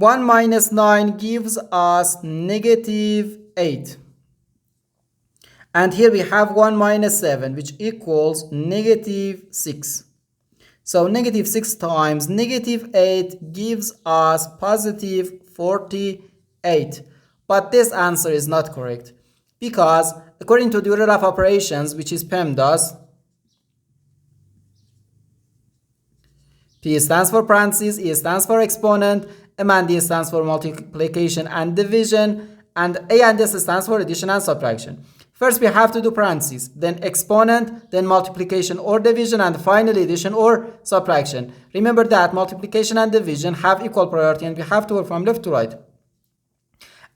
1 minus 9 gives us negative 8. And here we have 1 minus 7, which equals negative 6. So negative 6 times negative 8 gives us positive 48. But this answer is not correct, because according to the order of operations, which is PEMDAS, P stands for parentheses, E stands for exponent, M and D stands for multiplication and division, and A and S stands for addition and subtraction. First we have to do parentheses, then exponent, then multiplication or division, and finally addition or subtraction. Remember that multiplication and division have equal priority and we have to work from left to right.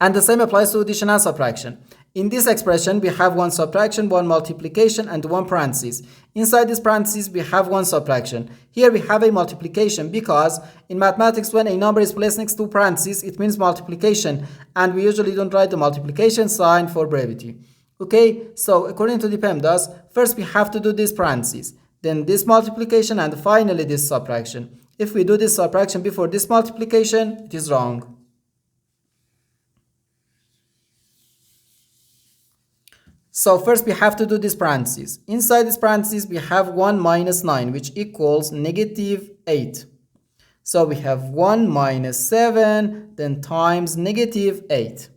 And the same applies to addition and subtraction. In this expression, we have one subtraction, one multiplication, and one parenthesis. Inside this parenthesis, we have one subtraction. Here we have a multiplication because in mathematics, when a number is placed next to parentheses, it means multiplication. And we usually don't write the multiplication sign for brevity. Okay, so according to the PEMDAS, first we have to do this parenthesis, then this multiplication, and finally this subtraction. If we do this subtraction before this multiplication, it is wrong. So first we have to do this parenthesis. Inside this parenthesis we have 1 minus 9, which equals negative 8. So we have 1 minus 7, then times negative 8.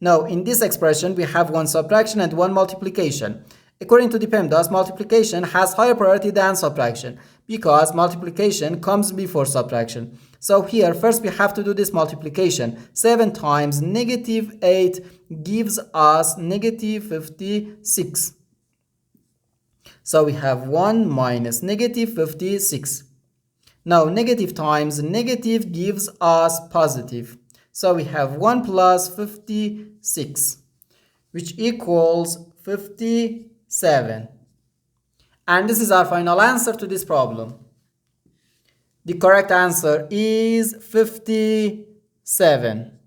Now in this expression we have one subtraction and one multiplication. According to the PEMDAS, multiplication has higher priority than subtraction because multiplication comes before subtraction. So here first we have to do this multiplication. 7 times negative 8 gives us negative 56. So we have 1 minus negative 56. Now negative times negative gives us positive. So we have 1 plus 56, which equals 57. And this is our final answer to this problem. The correct answer is 57.